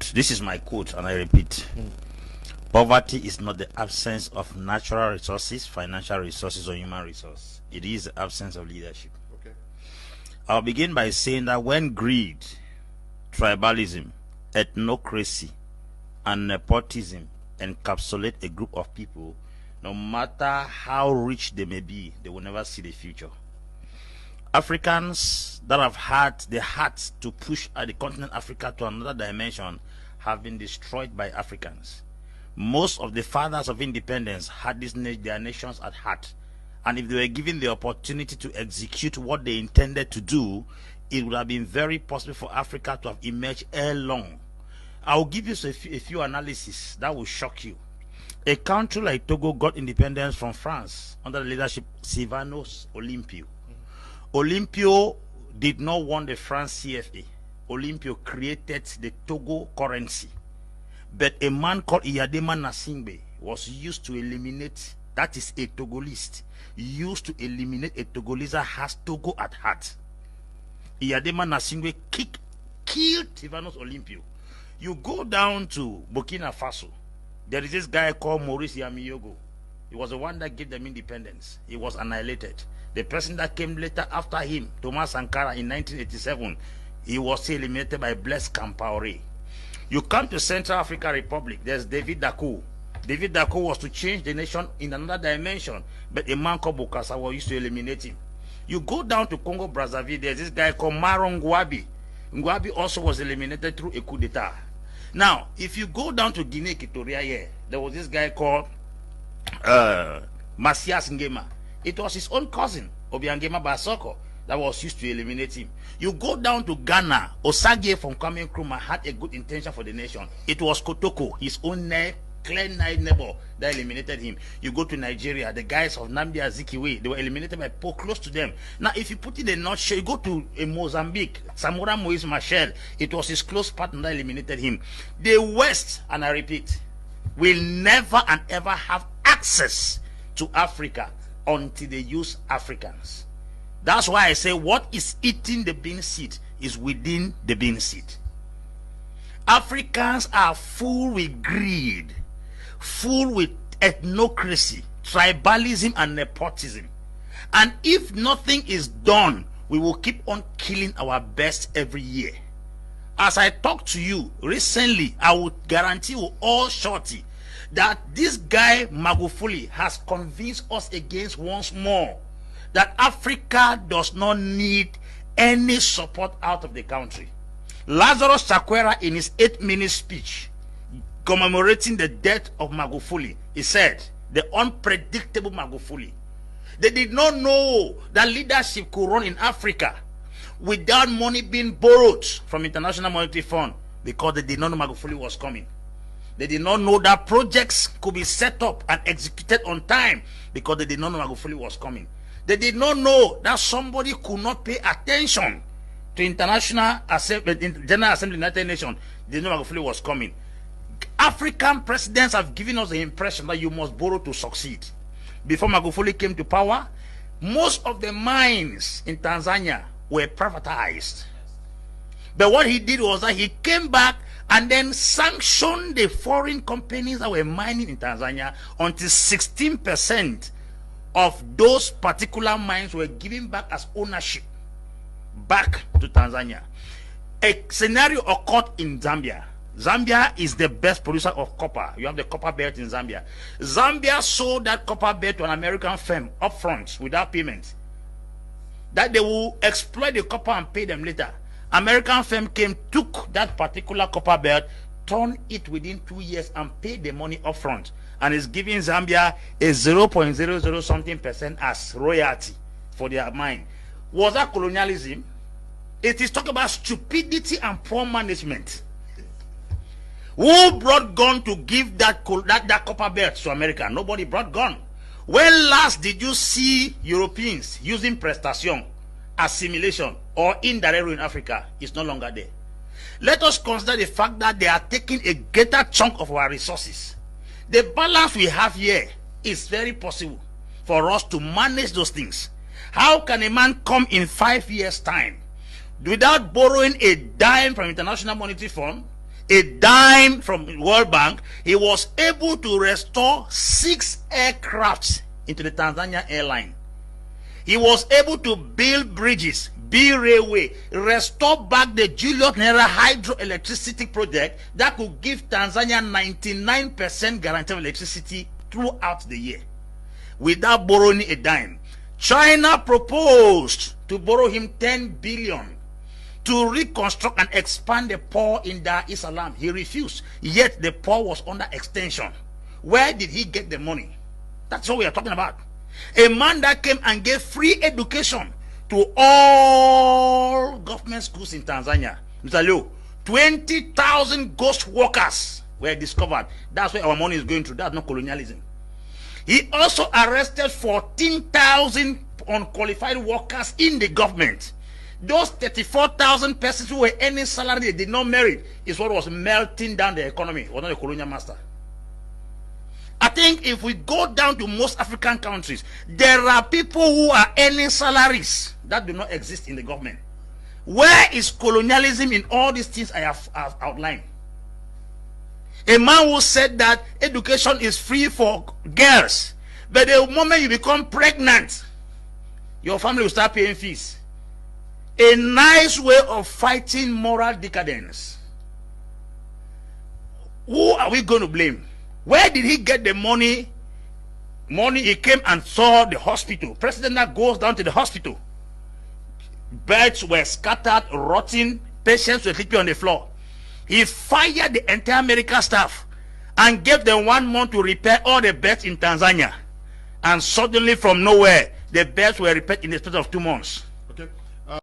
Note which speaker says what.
Speaker 1: quote. This is my quote, and I repeat. Poverty is not the absence of natural resources, financial resources, or human resource. It is the absence of leadership.
Speaker 2: Okay.
Speaker 1: I'll begin by saying that when greed, tribalism, ethnocracy, and nepotism encapsulate a group of people, no matter how rich they may be, they will never see the future. Africans that have had the heart to push the continent Africa to another dimension have been destroyed by Africans. Most of the fathers of independence had their nations at heart, and if they were given the opportunity to execute what they intended to do, it would have been very possible for Africa to have emerged ere long. I will give you a few analyses that will shock you. A country like Togo got independence from France under the leadership of Sylvanus Olympio. Olympio did not want the France CFA. Olympio created the Togo currency. But a man called Iyadema Nasingbe was used to eliminate, that is a Togolese, used to eliminate a Togolese that has Togo at heart. Iyadema Nasingbe killed Sylvanus Olympio. You go down to Burkina Faso, there is this guy called Maurice Yamiyogo. He was the one that gave them independence. He was annihilated. The person that came later after him, Thomas Sankara, in 1987, he was eliminated by Blaise Compaoré. You come to Central African Republic, there's David Dacko. David Dacko was to change the nation in another dimension, but a man called Bokassa used to eliminate him. You go down to Congo Brazzaville, there's this guy called Maro Ngouabi. Ngouabi also was eliminated through a coup d'etat. Now, if you go down to Guinea Equatorial here, there was this guy called Masias Ngema. It was his own cousin, Obiangema Basoko, that was used to eliminate him. You go down to Ghana, Osagie from Kwame Nkrumah had a good intention for the nation. It was Kotoko, his own clear neighbor, that eliminated him. You go to Nigeria, the guys of Nnamdi Azikiwe, they were eliminated by Paul close to them. Now, if you put it in a nutshell, you go to Mozambique, Samora Moise Machel, it was his close partner that eliminated him. The West, and I repeat, will never and ever have access to Africa until they use Africans. That's why I say what is eating the bean seed is within the bean seed. Africans are full with greed, full with ethnocracy, tribalism, and nepotism. And if nothing is done, we will keep on killing our best every year. As I talk to you recently, I will guarantee you all shorty that this guy Magufuli has convinced us against once more that Africa does not need any support out of the country. Lazarus Chakwera, in his 8-minute speech commemorating the death of Magufuli, he said, the unpredictable Magufuli. They did not know that leadership could run in Africa without money being borrowed from International Monetary Fund, because they did not know Magufuli was coming. They did not know that projects could be set up and executed on time, because they did not know Magufuli was coming. They did not know that somebody could not pay attention to General Assembly of the United Nations. They did not know Magufuli was coming. African presidents have given us the impression that you must borrow to succeed. Before Magufuli came to power, most of the mines in Tanzania were privatized. But what he did was that he came back and then sanctioned the foreign companies that were mining in Tanzania until 16% of those particular mines were given back as ownership back to Tanzania. A scenario occurred in Zambia. Zambia is the best producer of copper. You have the copper belt in Zambia. Zambia sold that copper belt to an American firm upfront without payment, that they will exploit the copper and pay them later. American firm came, took that particular copper belt, turned it within 2 years and paid the money upfront, and is giving Zambia a 0.00 something percent as royalty for their mine. Was that colonialism? It is talking about stupidity and poor management. Who brought gun to give that copper belt to America? Nobody brought gun. When last did you see Europeans using prestation, assimilation, or indirect rule in Africa? It's no longer there. Let us consider the fact that they are taking a greater chunk of our resources. The balance we have here is very possible for us to manage those things. How can a man come in 5 years' time without borrowing a dime from International Monetary Fund, a dime from World Bank, he was able to restore 6 aircrafts into the Tanzania airline. He was able to build bridges, build railway, restore back the Julius Nyerere hydroelectricity project that could give Tanzania 99% guarantee of electricity throughout the year without borrowing a dime. China proposed to borrow him 10 billion to reconstruct and expand the port in Dar es Salaam. He refused, yet the port was under extension. Where did he get the money? That's what we are talking about. A man that came and gave free education to all government schools in Tanzania. Mr. Leo, 20,000 ghost workers were discovered. That's where our money is going to. That's not colonialism. He also arrested 14,000 unqualified workers in the government. Those 34,000 persons who were earning salary they did not merit is what was melting down the economy. It was not a colonial master. I think if we go down to most African countries, there are people who are earning salaries that do not exist in the government. Where is colonialism in all these things I have outlined? A man who said that education is free for girls, but the moment you become pregnant, your family will start paying fees. A nice way of fighting moral decadence. Who are we going to blame? Where did he get the money? He came and saw the hospital. President now goes down to the hospital. Beds were scattered, rotting. Patients were sleeping on the floor. He fired the entire medical staff and gave them 1 month to repair all the beds in Tanzania. And suddenly from nowhere, the beds were repaired in the space of 2 months.